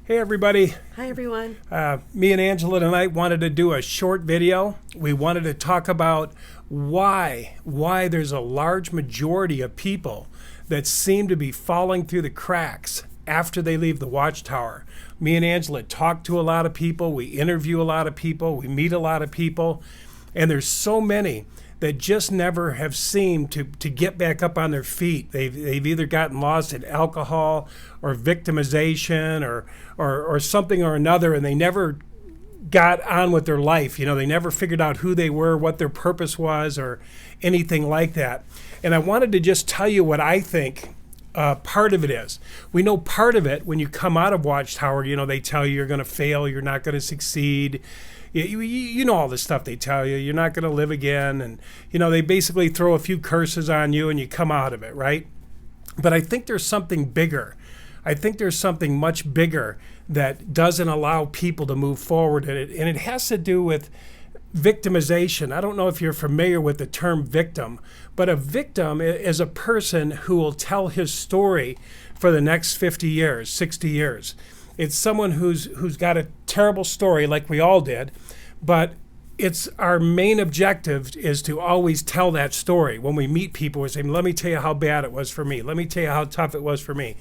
Hey everybody. Hi everyone. Me and Angela tonight wanted to do a short video. We wanted to talk about why there's a large majority of people that seem to be falling through the cracks after they leave the Watchtower. Me and Angela talk to a lot of people, we interview a lot of people, we meet a lot of people, and there's so many that just never have seemed to get back up on their feet. They've either gotten lost in alcohol or victimization or something or another, and they never got on with their life. You know, they never figured out who they were, what their purpose was, or anything like that. And I wanted to just tell you what I think part of it is. We know part of it when you come out of Watchtower, you know, they tell you you're going to fail, you're not going to succeed. You know all the stuff they tell you. You're not going to live again. And, you know, they basically throw a few curses on you and you come out of it, right? But I think there's something bigger. I think there's something much bigger that doesn't allow people to move forward. And it has to do with victimization. I don't know if you're familiar with the term victim, but a victim is a person who will tell his story for the next 50 years, 60 years. It's someone who's got a terrible story like we all did, but it's our main objective is to always tell that story. When we meet people, we say, let me tell you how bad it was for me. Let me tell you how tough it was for me.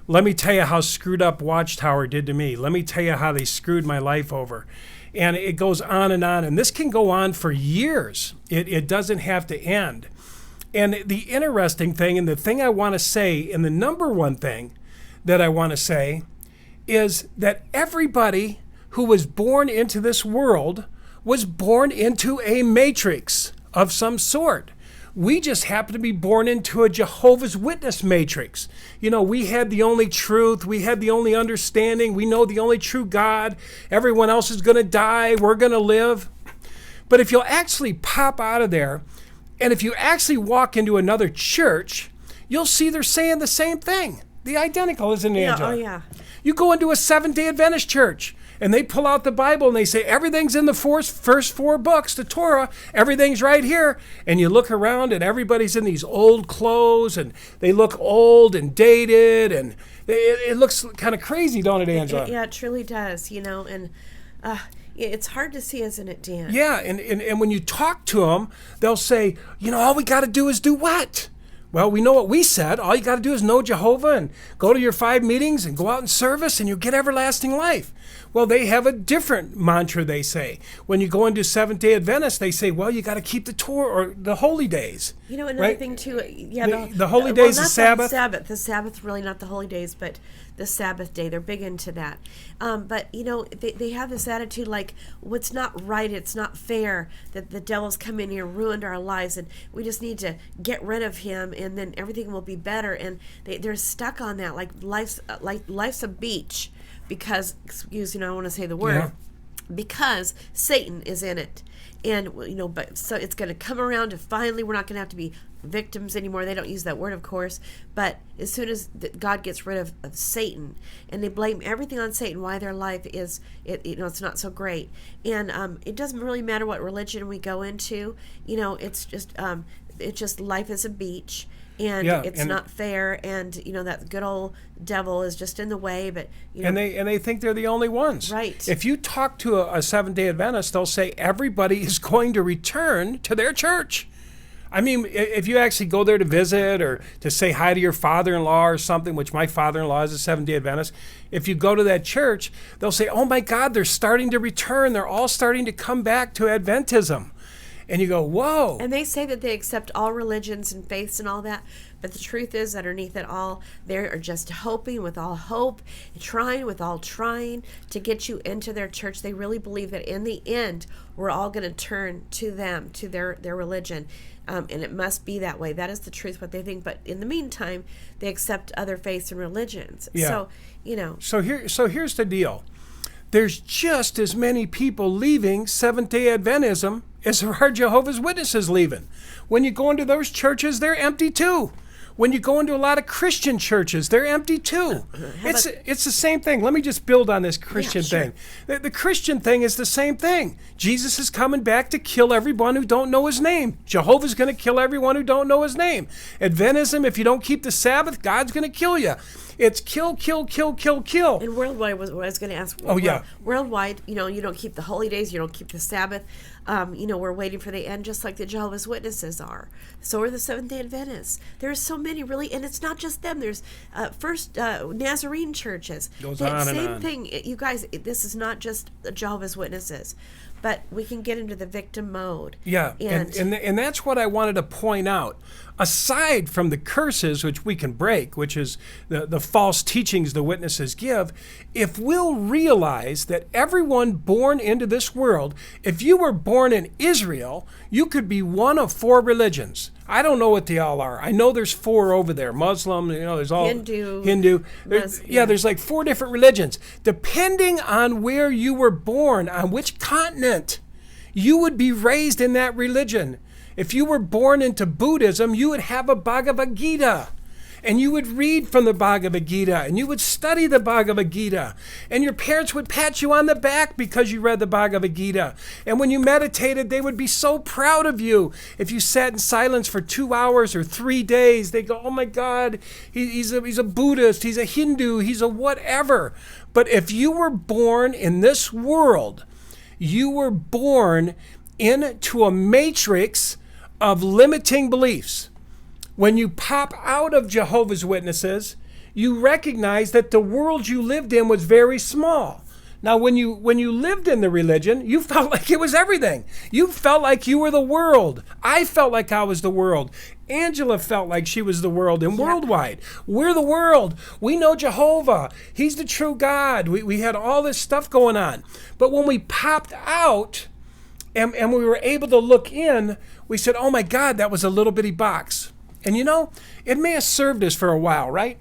Let me tell you how screwed up Watchtower did to me. Let me tell you how they screwed my life over. And it goes on, and this can go on for years. It doesn't have to end. And the interesting thing, and the thing I want to say, and the number one thing that I want to say, is that everybody who was born into this world was born into a matrix of some sort. We just happen to be born into a Jehovah's Witness matrix. You know, we had the only truth. We had the only understanding. We know the only true God. Everyone else is going to die. We're going to live. But if you'll actually pop out of there, and if you actually walk into another church, you'll see they're saying the same thing. The identical, isn't it, Angela? Oh, yeah. You go into a Seventh-day Adventist church, and they pull out the Bible, and they say, everything's in the first four books, the Torah, everything's right here. And you look around, and everybody's in these old clothes, and they look old and dated, and it looks kind of crazy, don't it, Angela? Yeah, it truly does, you know, and it's hard to see, isn't it, Dan? Yeah, and when you talk to them, they'll say, you know, all we got to do is do what? Well, we know what we said. All you got to do is know Jehovah and go to your 5 meetings and go out in service and you'll get everlasting life. Well, they have a different mantra, they say. When you go into Seventh-day Adventists, they say, well, you got to keep the Torah or the holy days. You know, another right? thing, too, yeah. The holy days, the Sabbath. The Sabbath, really not the holy days, but the Sabbath day. They're big into that. But, you know, they have this attitude like, what's not right, it's not fair, that the devil's come in here, ruined our lives, and we just need to get rid of him, and then everything will be better. And they're stuck on that, like life's a beach because, I don't want to say the word, because Satan is in it. And, you know, but so it's going to come around to finally we're not going to have to be victims anymore. They don't use that word, of course. But as soon as God gets rid of Satan, and they blame everything on Satan, why their life is, it's not so great. And it doesn't really matter what religion we go into. You know, it's just life is a beach. And it's not fair, and you know that good old devil is just in the way. But you know, and they think they're the only ones. Right. If you talk to a Seventh-day Adventist, they'll say everybody is going to return to their church. I mean, if you actually go there to visit or to say hi to your father-in-law or something, which my father-in-law is a Seventh-day Adventist, if you go to that church, they'll say, "Oh my God, they're starting to return. They're all starting to come back to Adventism." And you go, whoa. And they say that they accept all religions and faiths and all that. But the truth is, underneath it all, they are just hoping with all hope, trying with all trying to get you into their church. They really believe that in the end, we're all going to turn to them, to their religion. And it must be that way. That is the truth, what they think. But in the meantime, they accept other faiths and religions. Yeah. So, you know. So here's the deal. There's just as many people leaving Seventh-day Adventism as there are Jehovah's Witnesses leaving. When you go into those churches, they're empty too. When you go into a lot of Christian churches, they're empty too. It's the same thing. Let me just build on this Christian thing. The Christian thing is the same thing. Jesus is coming back to kill everyone who don't know his name. Jehovah's going to kill everyone who don't know his name. Adventism, if you don't keep the Sabbath, God's going to kill you. It's kill, kill, kill, kill, kill. And worldwide was what I was going to ask. Oh, yeah. Worldwide, you don't keep the holy days, you don't keep the Sabbath. We're waiting for the end, just like the Jehovah's Witnesses are. So are the Seventh-day Adventists. There's so many, really, and it's not just them. There's first Nazarene churches. Goes on and same on. thing. You guys, this is not just the Jehovah's Witnesses, but we can get into the victim mode. Yeah, and that's what I wanted to point out. Aside from the curses, which we can break, which is the false teachings the witnesses give, if we'll realize that everyone born into this world, if you were born in Israel, you could be one of 4 religions. I don't know what they all are. I know there's 4 over there. Muslim, there's all Hindu. There's like 4 different religions. Depending on where you were born, on which continent, you would be raised in that religion. If you were born into Buddhism, you would have a Bhagavad Gita. And you would read from the Bhagavad Gita, and you would study the Bhagavad Gita. And your parents would pat you on the back because you read the Bhagavad Gita. And when you meditated, they would be so proud of you. If you sat in silence for 2 hours or 3 days, they go, oh my God, he's a Buddhist, he's a Hindu, he's a whatever. But if you were born in this world, you were born into a matrix of limiting beliefs. When you pop out of Jehovah's Witnesses, you recognize that the world you lived in was very small. Now, when you lived in the religion, you felt like it was everything. You felt like you were the world. I felt like I was the world. Angela felt like she was the world. And worldwide, we're the world. We know Jehovah. He's the true God. We had all this stuff going on. But when we popped out and we were able to look in, we said, oh my God, that was a little bitty box. And it may have served us for a while, right?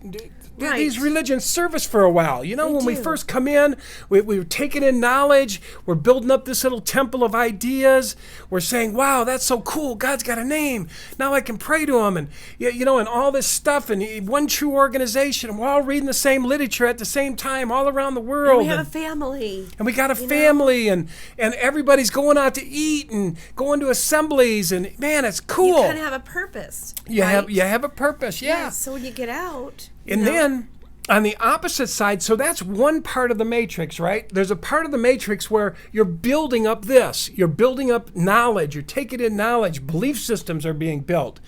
Right. These religions serve us for a while. When we first come in, we were taking in knowledge. We're building up this little temple of ideas. We're saying, wow, that's so cool. God's got a name. Now I can pray to him. And, and all this stuff. And one true organization. And we're all reading the same literature at the same time all around the world. And we have a family. And we got a family. And everybody's going out to eat and going to assemblies. And, man, it's cool. You kind of have a purpose. You have a purpose, yeah. So when you get out... And then on the opposite side, so that's one part of the matrix, right? There's a part of the matrix where you're building up this. You're building up knowledge. You're taking in knowledge. Belief systems are being built.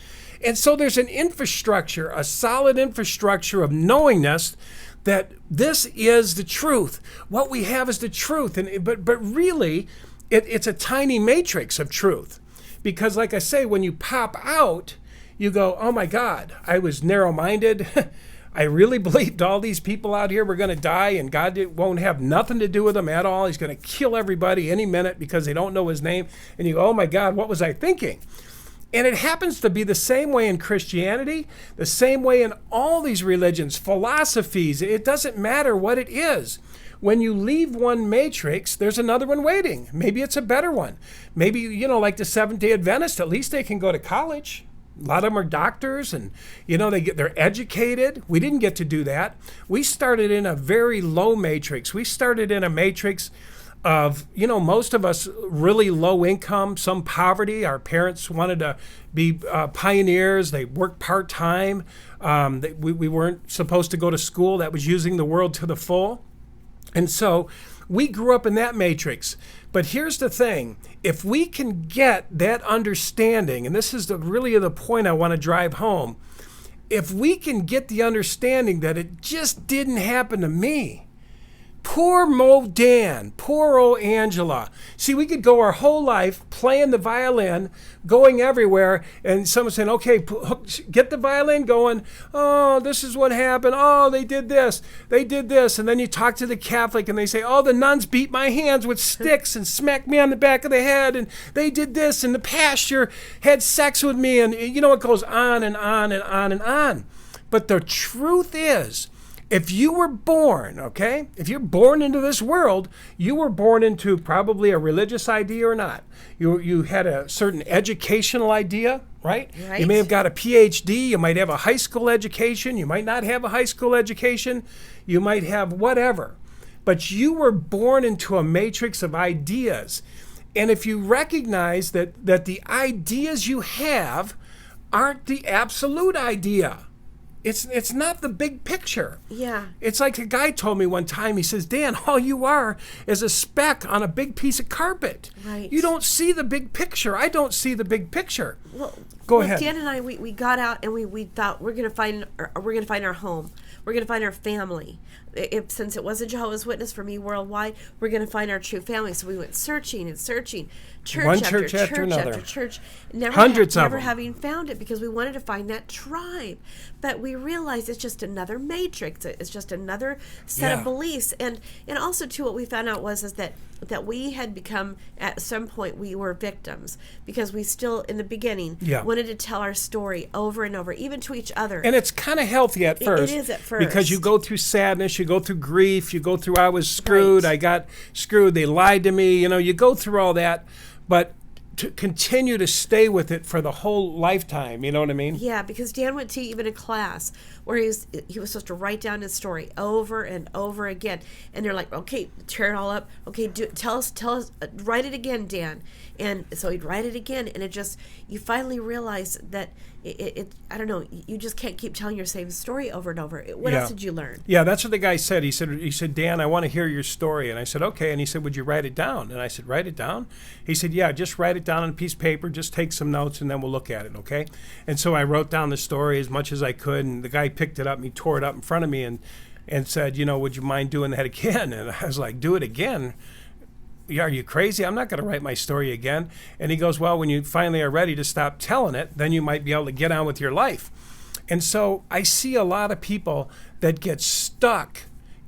And so there's an infrastructure, a solid infrastructure of knowingness that this is the truth. What we have is the truth. But really, it's a tiny matrix of truth. Because like I say, when you pop out, you go, oh my God, I was narrow-minded. I really believed all these people out here were going to die and God won't have nothing to do with them at all. He's going to kill everybody any minute because they don't know his name. And you go, oh my God, what was I thinking? And it happens to be the same way in Christianity, the same way in all these religions, philosophies. It doesn't matter what it is. When you leave one matrix, there's another one waiting. Maybe it's a better one. Maybe, like the Seventh-day Adventists, at least they can go to college. A lot of them are doctors and, they're educated. We didn't get to do that. We started in a very low matrix. We started in a matrix of, most of us really low income, some poverty. Our parents wanted to be pioneers. They worked part-time. We weren't supposed to go to school. That was using the world to the full. And so we grew up in that matrix. But here's the thing. If we can get that understanding, and this is really the point I want to drive home, if we can get the understanding that it just didn't happen to me, poor Mo Dan, poor old Angela. See, we could go our whole life playing the violin, going everywhere, and someone saying, okay, get the violin going. Oh, this is what happened. Oh, they did this. They did this. And then you talk to the Catholic, and they say, oh, the nuns beat my hands with sticks and smacked me on the back of the head, and they did this, and the pastor had sex with me, and it goes on and on and on and on. But the truth is, if you were born, okay, if you're born into this world, you were born into probably a religious idea or not. You had a certain educational idea, right? You may have got a PhD. You might have a high school education. You might not have a high school education. You might have whatever. But you were born into a matrix of ideas. And if you recognize that the ideas you have aren't the absolute idea, It's not the big picture. Yeah. It's like a guy told me one time, he says, Dan, all you are is a speck on a big piece of carpet. Right. You don't see the big picture. I don't see the big picture. Well, Go ahead. Dan and I, we got out and we thought we're gonna find our home. We're gonna find our family. Since it was a Jehovah's Witness for me worldwide, we're gonna find our true family. So we went searching and searching, One church after another. after church, Hundreds of never them. having found it because we wanted to find that tribe. But we realized it's just another matrix. It's just another set of beliefs. And also too, what we found out is that we had become, at some point, we were victims because we still, in the beginning, wanted to tell our story over and over, even to each other. And it's kind of healthy at first. It is at first. Because you go through sadness, you go through grief, you go through I was screwed, I got screwed, they lied to me, you go through all that. But to continue to stay with it for the whole lifetime, you know what I mean? Yeah, because Dan went to even a class where he was supposed to write down his story over and over again, and they're like, okay, tear it all up, okay, tell us, write it again, Dan. And so he'd write it again, and you finally realize that it I don't know, you just can't keep telling your same story over and over. What else did you learn? Yeah, that's what the guy said. He said, Dan, I want to hear your story. And I said, okay. And he said, would you write it down? And I said, write it down? He said, yeah, just write it down on a piece of paper, just take some notes, and then we'll look at it, okay? And so I wrote down the story as much as I could, and the guy picked it up and he tore it up in front of me and said, would you mind doing that again? And I was like, do it again? Are you crazy? I'm not going to write my story again. And he goes, well, when you finally are ready to stop telling it, then you might be able to get on with your life. And so I see a lot of people that get stuck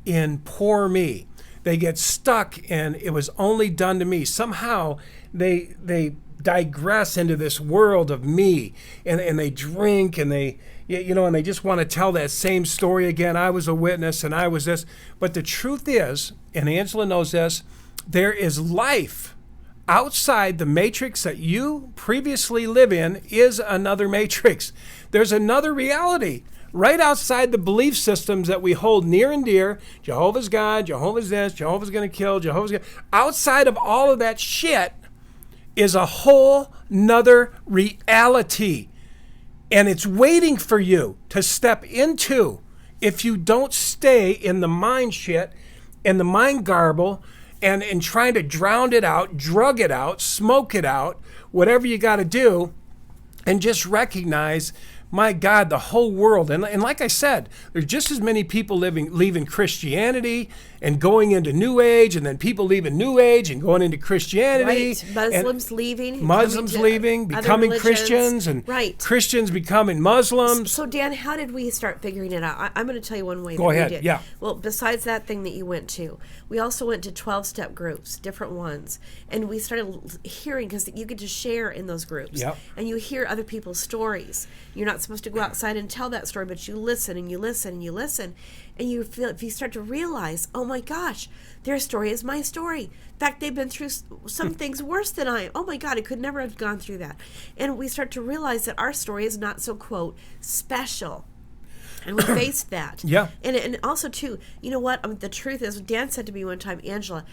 in poor me. They get stuck in it was only done to me. Somehow they digress into this world of me, and they drink and they and they just want to tell that same story again. I was a witness and I was this. But the truth is, and Angela knows this, there is life outside the matrix that you previously live in is another matrix. There's another reality right outside the belief systems that we hold near and dear. Jehovah's God, Jehovah's this, Jehovah's going to kill, Jehovah's going to... Outside of all of that shit is a whole nother reality. And it's waiting for you to step into if you don't stay in the mind shit and the mind garble and trying to drown it out, drug it out, smoke it out, whatever you got to do, and just recognize, my God, the whole world. And like I said, there's just as many people leaving Christianity and going into New Age, and then people leaving New Age and going into Christianity. Right. Muslims leaving. Becoming Christians, and Christians becoming Muslims. So, Dan, how did we start figuring it out? I'm going to tell you one way Go that ahead. we did. Yeah. Well, besides that thing that you went to, we also went to 12-step groups, different ones. And we started hearing, because you get to share in those groups. Yep. And you hear other people's stories. You're not supposed to go outside and tell that story, but you listen and you listen and you listen. And you start to realize, oh my gosh, their story is my story. In fact, they've been through some things worse than I am. Oh my God, I could never have gone through that. And we start to realize that our story is not so, quote, special. And we faced that. Yeah. And also, too, you know what? The truth is, Dan said to me one time, Angela,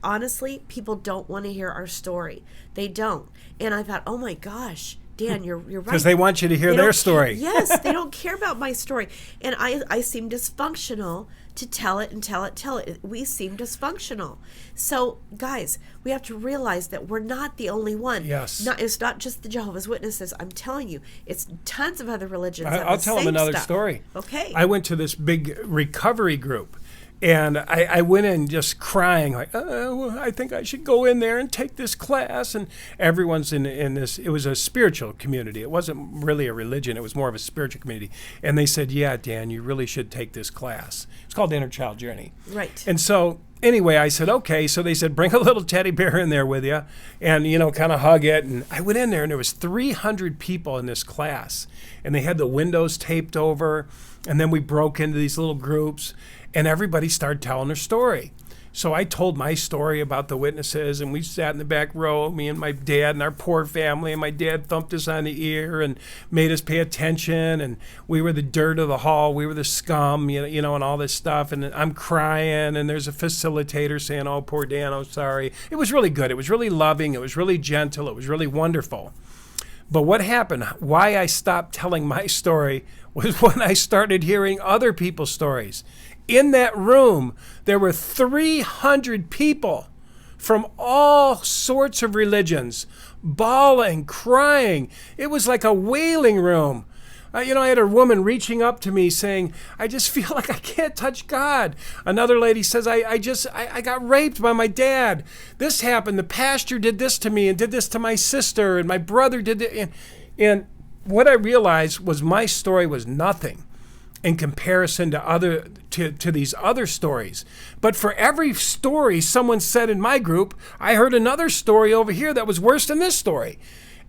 honestly, people don't want to hear our story. They don't. And I thought, oh my gosh, Dan, you're right. Because they want you to hear their story. Yes, they don't care about my story. And I seem dysfunctional to tell it. We seem dysfunctional. So, guys, we have to realize that we're not the only one. Yes. It's not just the Jehovah's Witnesses. I'm telling you, it's tons of other religions. I'll tell them another story. Okay. I went to this big recovery group. And I went in just crying, like, I think I should go in there and take this class. And everyone's in this. It was a spiritual community. It wasn't really a religion. It was more of a spiritual community. And they said, yeah, Dan, you really should take this class. It's called Inner Child Journey. Right. And so anyway, I said, okay. So they said, bring a little teddy bear in there with you and, kind of hug it. And I went in there, and there was 300 people in this class. And they had the windows taped over. And then we broke into these little groups. And everybody started telling their story. So I told my story about the witnesses, and we sat in the back row, me and my dad and our poor family, and my dad thumped us on the ear and made us pay attention, and we were the dirt of the hall, we were the scum, and all this stuff, and I'm crying, and there's a facilitator saying, oh, poor Dan, I'm sorry. It was really good. It was really loving. It was really gentle. It was really wonderful. But what happened, why I stopped telling my story, was when I started hearing other people's stories. In that room, there were 300 people from all sorts of religions, bawling, crying. It was like a wailing room. I had a woman reaching up to me saying, I just feel like I can't touch God. Another lady says, I got raped by my dad. This happened. The pastor did this to me and did this to my sister, and my brother did it. And what I realized was my story was nothing in comparison to these other stories. But for every story someone said in my group, I heard another story over here that was worse than this story.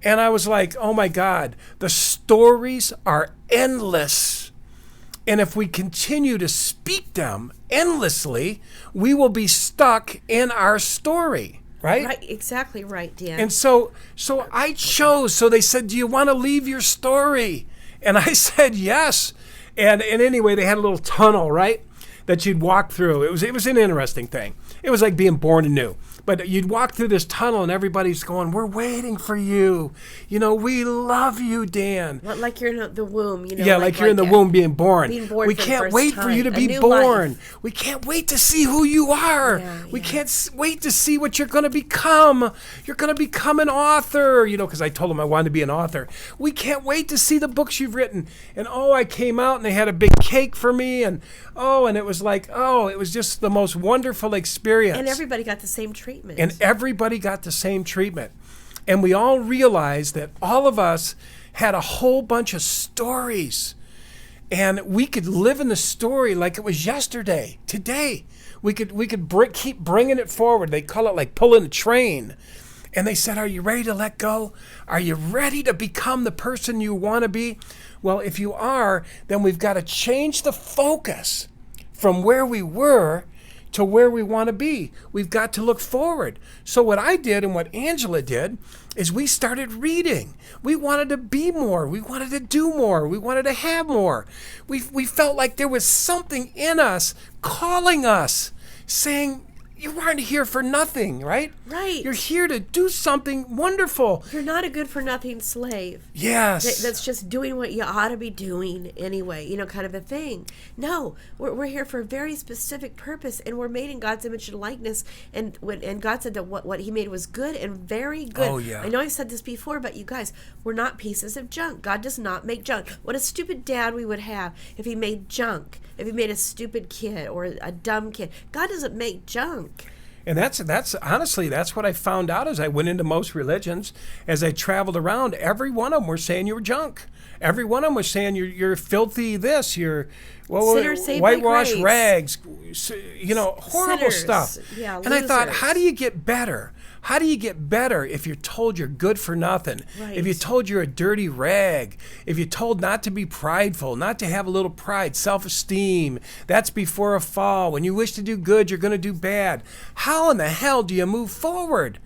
And I was like, oh my God, the stories are endless. And if we continue to speak them endlessly, we will be stuck in our story, right? Right, exactly right, Dan. And so I chose. So they said, do you want to leave your story? And I said, yes. And anyway, they had a little tunnel, right, that you'd walk through. It was an interesting thing. It was like being born anew. But you'd walk through this tunnel and everybody's going, we're waiting for you. We love you, Dan. Like you're in the womb. Yeah, like you're in the womb being born. We can't wait for you to be born. We can't wait to see who you are. We can't wait to see what you're going to become. You're going to become an author, because I told them I wanted to be an author. We can't wait to see the books you've written. And I came out and they had a big cake for me. And it was like, it was just the most wonderful experience. And everybody got the same treatment. And we all realized that all of us had a whole bunch of stories. And we could live in the story like it was yesterday, today. We could keep bringing it forward. They call it like pulling a train. And they said, are you ready to let go? Are you ready to become the person you want to be? Well, if you are, then we've got to change the focus from where we were to where we want to be. We've got to look forward. So what I did and what Angela did is we started reading. We wanted to be more. We wanted to do more. We wanted to have more. We felt like there was something in us calling us, saying, you aren't here for nothing, right? Right. You're here to do something wonderful. You're not a good-for-nothing slave. Yes. That's just doing what you ought to be doing anyway, kind of a thing. No, we're here for a very specific purpose, and we're made in God's image and likeness, and God said that what he made was good and very good. Oh, yeah. I know I've said this before, but you guys, we're not pieces of junk. God does not make junk. What a stupid dad we would have if he made junk, if he made a stupid kid or a dumb kid. God doesn't make junk. And that's honestly, that's what I found out as I went into most religions. As I traveled around, every one of them were saying you were junk. Every one of them was saying you're filthy this, you're whitewashed rags, horrible Sinners. stuff. Yeah, and I thought, losers. how do you get better? How do you get better if you're told you're good for nothing? Right. If you're told you're a dirty rag? If you're told not to be prideful, not to have a little pride, self-esteem, that's before a fall. When you wish to do good, you're going to do bad. How in the hell do you move forward?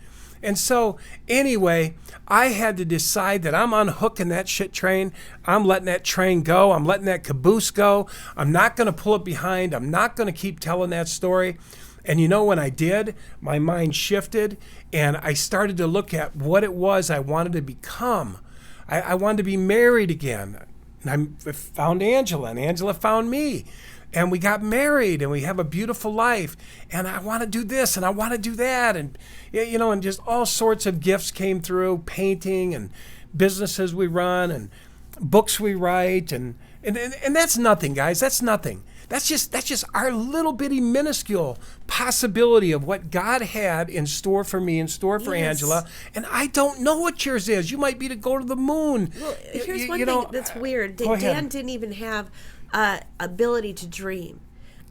And so, anyway, I had to decide that I'm unhooking that shit train. I'm letting that train go. I'm letting that caboose go. I'm not going to pull it behind. I'm not going to keep telling that story. And when I did, my mind shifted, and I started to look at what it was I wanted to become. I wanted to be married again. And I found Angela, and Angela found me. And we got married, and we have a beautiful life. And I want to do this, and I want to do that. And, and just all sorts of gifts came through, painting and businesses we run and books we write. And that's nothing, guys. That's nothing. That's just our little bitty minuscule possibility of what God had in store for me, in store for Angela. And I don't know what yours is. You might be to go to the moon. Well, here's one thing that's weird. Dan didn't even have ability to dream.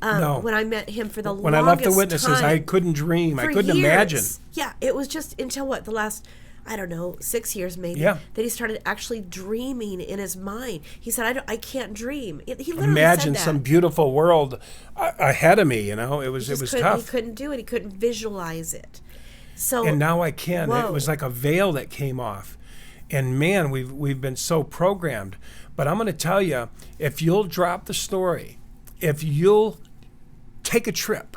No. When I met him for the longest time. When I left the witnesses, I couldn't dream. I couldn't imagine. Yeah, it was just until the last, 6 years maybe, that he started actually dreaming in his mind. He said, I can't dream. He literally imagine said that. some beautiful world ahead of me, it was tough. He couldn't do it. He couldn't visualize it. So, and now I can. Whoa. It was like a veil that came off. And man, we've been so programmed. But I'm going to tell you, if you'll drop the story, if you'll take a trip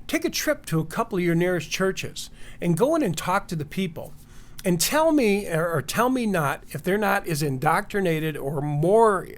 to a couple of your nearest churches and go in and talk to the people And tell me, or tell me not, if they're not as indoctrinated or more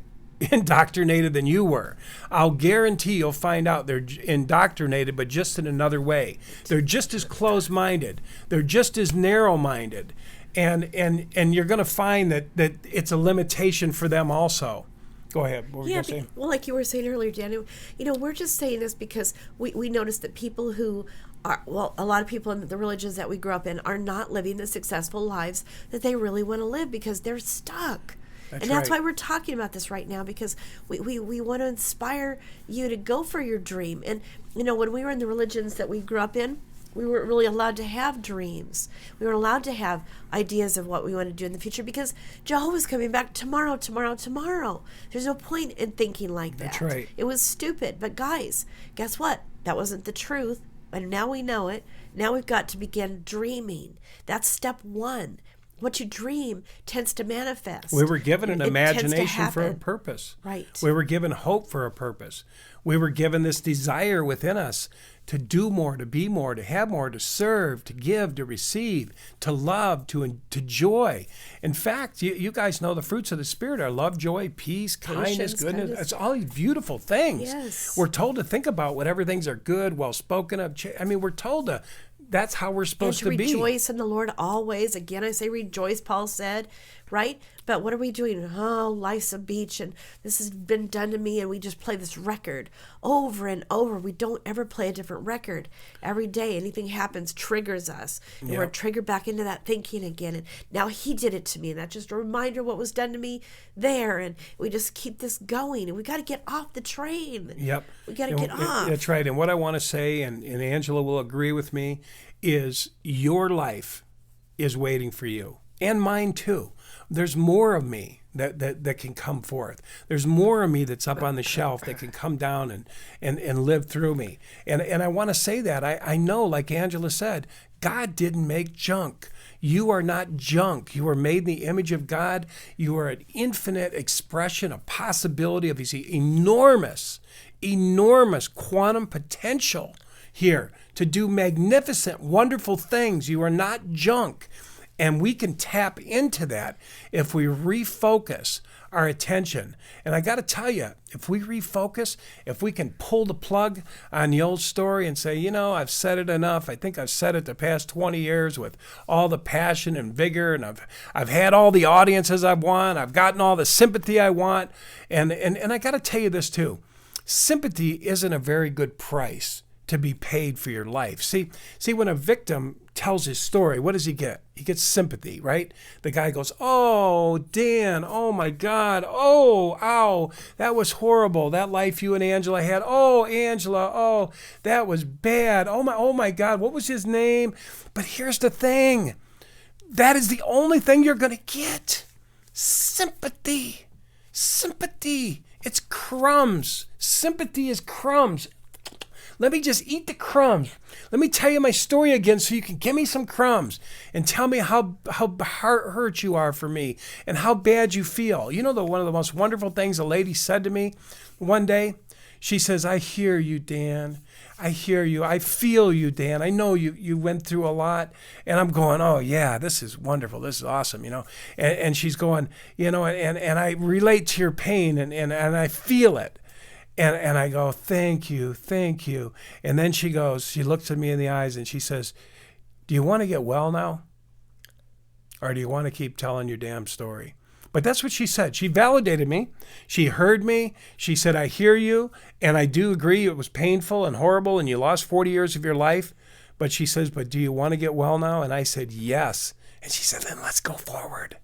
indoctrinated than you were. I'll guarantee you'll find out they're indoctrinated, but just in another way. They're just as closed-minded. They're just as narrow-minded. And you're going to find that it's a limitation for them also. Go ahead. What were you going to say? Well, like you were saying earlier, Daniel, we're just saying this because we notice that people who are, a lot of people in the religions that we grew up in are not living the successful lives that they really want to live because they're stuck. That's why we're talking about this right now, because we want to inspire you to go for your dream. And, when we were in the religions that we grew up in, we weren't really allowed to have dreams. We weren't allowed to have ideas of what we want to do in the future because Jehovah's coming back tomorrow. There's no point in thinking like that. That's right. It was stupid. But guys, guess what? That wasn't the truth. And now we know it. Now we've got to begin dreaming. That's step one. What you dream tends to manifest. We were given an imagination for a purpose. Right. We were given hope for a purpose. We were given this desire within us to do more, to be more, to have more, to serve, to give, to receive, to love, to joy. In fact, you guys know the fruits of the Spirit are love, joy, peace, kindness, goodness. It's all these beautiful things. Yes. We're told to think about whatever things are good, well spoken of. We're told to. That's how we're supposed to be. Rejoice in the Lord always. Again, I say rejoice, Paul said, right? But what are we doing? Oh, life's a beach, and this has been done to me, and we just play this record over and over. We don't ever play a different record. Every day, anything happens triggers us, and we're triggered back into that thinking again. And now he did it to me, and that's just a reminder of what was done to me there. And we just keep this going, and we got to get off the train. Yep. We got to get off. That's right. And what I want to say, and Angela will agree with me, is your life is waiting for you, and mine too. There's more of me that can come forth. There's more of me that's up on the shelf that can come down and live through me. And I want to say that. I know, like Angela said, God didn't make junk. You are not junk. You are made in the image of God. You are an infinite expression, a possibility of His enormous quantum potential here to do magnificent, wonderful things. You are not junk. And we can tap into that if we refocus our attention. And I got to tell you, if we refocus, if we can pull the plug on the old story and say, I've said it enough. I think I've said it the past 20 years with all the passion and vigor, and I've had all the audiences I want. I've gotten all the sympathy I want. And I got to tell you this too. Sympathy isn't a very good price to be paid for your life. See, when a victim tells his story, what does he get? He gets sympathy, right? The guy goes, "Oh, Dan, oh my God, oh, ow, that was horrible. That life you and Angela had. Oh, Angela, oh, that was bad. Oh my God, what was his name?" But here's the thing. That is the only thing you're going to get. Sympathy. Sympathy. It's crumbs. Sympathy is crumbs. Let me just eat the crumbs. Let me tell you my story again so you can give me some crumbs and tell me how hurt you are for me and how bad you feel. One of the most wonderful things a lady said to me one day? She says, "I hear you, Dan. I hear you. I feel you, Dan. I know you went through a lot." And I'm going, "Oh, yeah, this is wonderful. This is awesome, And she's going, and I relate to your pain and I feel it. And I go, thank you. And then she looks at me in the eyes and she says, "Do you want to get well now? Or do you want to keep telling your damn story?" But that's what she said. She validated me. She heard me. She said, "I hear you. And I do agree it was painful and horrible and you lost 40 years of your life." But she says, "But do you want to get well now?" And I said, "Yes." And she said, "Then let's go forward.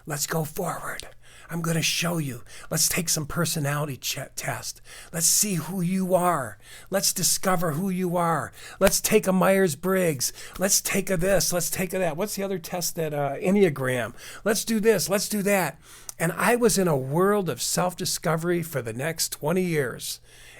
Let's go forward. I'm going to show you. Let's take some personality test. Let's see who you are. Let's discover who you are. Let's take a Myers-Briggs. Let's take a this. Let's take a that. What's the other test that Enneagram? Let's do this. Let's do that." And I was in a world of self-discovery for the next 20 years.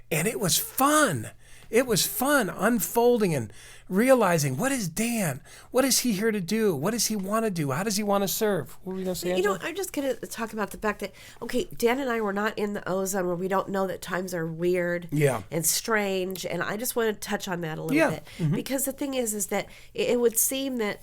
And it was fun. It was fun unfolding and realizing, what is Dan? What is he here to do? What does he want to do? How does he want to serve? What were you going to say, You know, Angela? I'm just going to talk about the fact that, okay, Dan and I were not in the ozone where we don't know that times are weird Yeah. and strange. And I just want to touch on that a little Yeah. bit. Because the thing is that it would seem that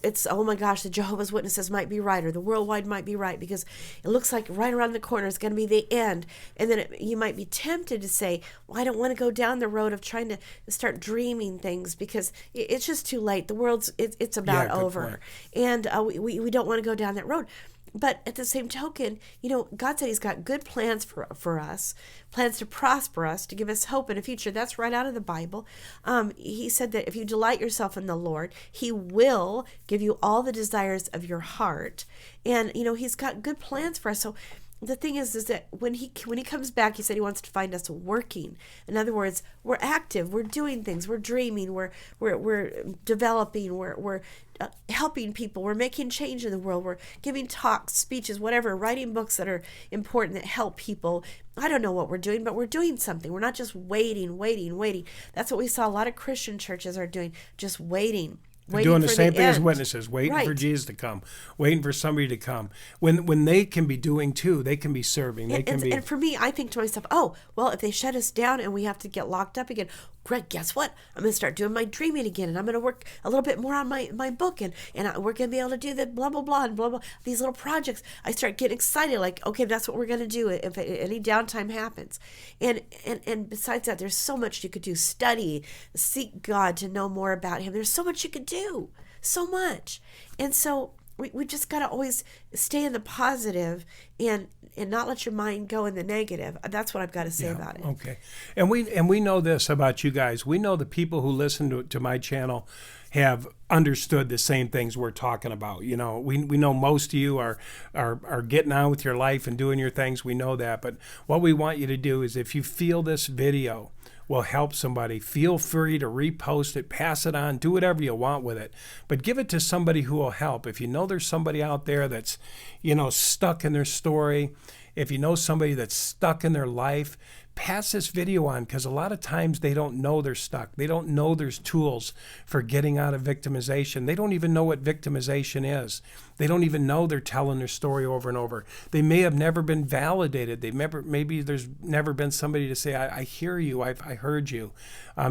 it's, oh my gosh, the Jehovah's Witnesses might be right, or the worldwide might be right, because it looks like right around the corner is going to be the end. And then you might be tempted to say, well, I don't want to go down the road of trying to start dreaming things, because it's just too late. The world's, it's about good over. point. And we don't want to go down that road. But at the same token, you know, God said he's got good plans for us, plans to prosper us, to give us hope in the future. That's right out of the Bible. He said that if you delight yourself in the Lord, he will give you all the desires of your heart. And, you know, he's got good plans for us. So the thing is that when he comes back, he said he wants to find us working. In other words, we're active, we're doing things, we're dreaming, we're developing, we're helping people, we're making change in the world, we're giving talks, speeches, whatever, writing books that are important, that help people. I don't know what we're doing, but we're doing something. We're not just waiting. That's what we saw a lot of Christian churches are doing, just waiting. Doing the same thing as end. witnesses, waiting Right. for Jesus to come, waiting for somebody to come. When they can be doing too, they can be serving. They can be. And for me, I think to myself, oh, well, if they shut us down and we have to get locked up again, Greg, guess what? I'm going to start doing my dreaming again, and I'm going to work a little bit more on my book, and we're going to be able to do the blah, blah, blah, and blah, blah, these little projects. I start getting excited, like, okay, that's what we're going to do if any downtime happens. And besides that, there's so much you could do. Study, seek God to know more about him. There's so much you could do, so much. And so we just got to always stay in the positive and not let your mind go in the negative. That's what I've got to say about it. Okay. And we know this about you guys. We know the people who listen to my channel have understood the same things we're talking about. You know, we know most of you are getting on with your life and doing your things. We know that. But what we want you to do is, if you feel this video will help somebody, feel free to repost it, pass it on, do whatever you want with it. But give it to somebody who will help. If you know there's somebody out there that's, you know, stuck in their story, if you know somebody that's stuck in their life, pass this video on, because a lot of times they don't know they're stuck. They don't know there's tools for getting out of victimization. They don't even know what victimization is. They don't even know they're telling their story over and over. They may have never been validated. Maybe there's never been somebody to say, I hear you, I heard you.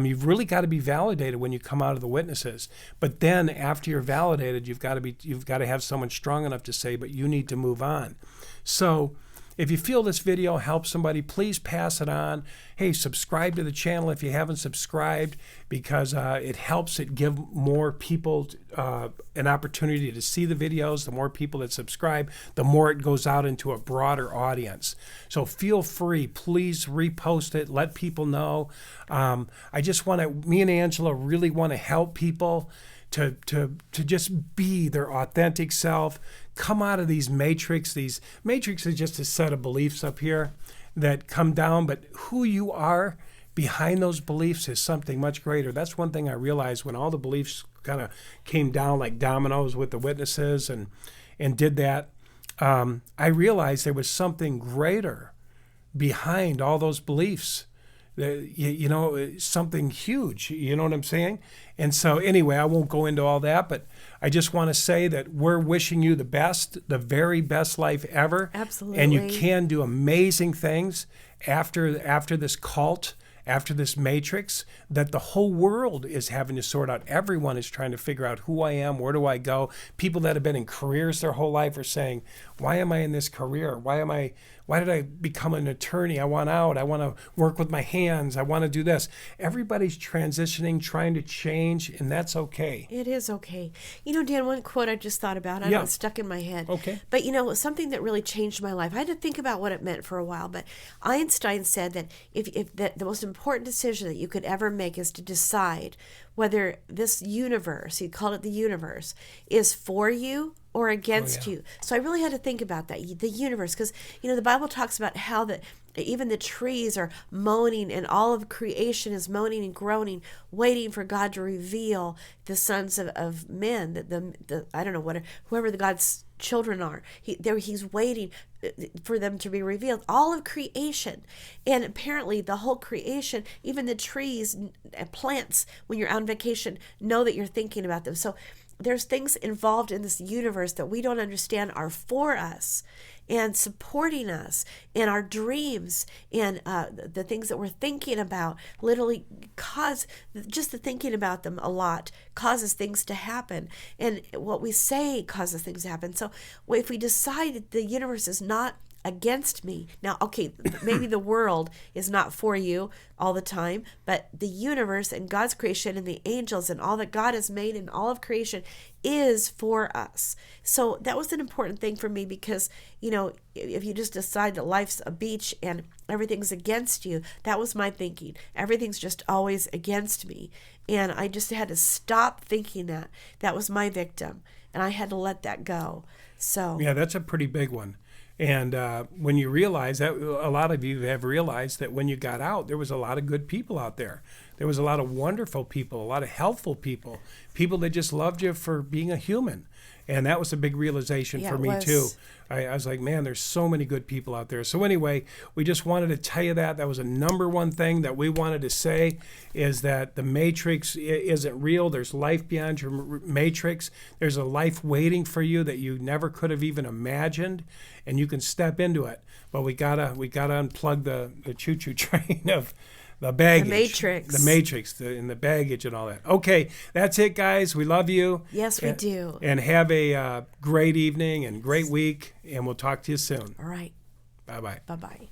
You've really got to be validated when you come out of the witnesses. But then after you're validated, you've got to have someone strong enough to say, but you need to move on. So if you feel this video helps somebody, please pass it on. Hey, subscribe to the channel if you haven't subscribed, because it helps it give more people an opportunity to see the videos. The more people that subscribe, the more it goes out into a broader audience. So feel free, please repost it, let people know. I just want to, me and Angela really want to help people to just be their authentic self, come out of these matrix. These matrix is just a set of beliefs up here that come down, but who you are behind those beliefs is something much greater. That's one thing I realized when all the beliefs kind of came down like dominoes with the witnesses and did that. I realized there was something greater behind all those beliefs. You know, something huge, you know what I'm saying? And so anyway, I won't go into all that, but I just want to say that we're wishing you the best, the very best life ever. Absolutely. And you can do amazing things after this cult, after this matrix, that the whole world is having to sort out. Everyone is trying to figure out who I am, where do I go? People that have been in careers their whole life are saying, why am I in this career? Why did I become an attorney? I want out. I want to work with my hands. I want to do this. Everybody's transitioning, trying to change, and that's okay. It is okay. You know, Dan, one quote I just thought about, I know it's stuck in my head. Okay. But, you know, something that really changed my life. I had to think about what it meant for a while, but Einstein said that if the most important decision that you could ever make is to decide whether this universe, he called it the universe, is for you or against you. So I really had to think about that, the universe, because, you know, the Bible talks about how that even the trees are moaning and all of creation is moaning and groaning, waiting for God to reveal the sons of men, the I don't know, whoever the God's children are. He's waiting. for them to be revealed. All of creation. And apparently the whole creation, even the trees and plants, when you're on vacation, know that you're thinking about them. So there's things involved in this universe that we don't understand are for us and supporting us and our dreams and the things that we're thinking about literally cause, just the thinking about them a lot causes things to happen. And what we say causes things to happen. So if we decide that the universe is not against me. Now, okay, maybe the world is not for you all the time, but the universe and God's creation and the angels and all that God has made in all of creation is for us. So that was an important thing for me because, if you just decide that life's a beach and everything's against you, that was my thinking. Everything's just always against me. And I just had to stop thinking that. That was my victim. And I had to let that go. So yeah, that's a pretty big one. And when you realize that, a lot of you have realized that when you got out, there was a lot of good people out there. There was a lot of wonderful people, a lot of helpful people, people that just loved you for being a human. And that was a big realization for me, too. I was like, man, there's so many good people out there. So anyway, we just wanted to tell you that. That was a number one thing that we wanted to say is that the matrix isn't real. There's life beyond your matrix. There's a life waiting for you that you never could have even imagined, and you can step into it. But we gotta unplug the choo-choo train of the baggage. The matrix, and the baggage and all that. Okay, that's it, guys. We love you. Yes, we do. And have a great evening and great week, and we'll talk to you soon. All right. Bye-bye. Bye-bye.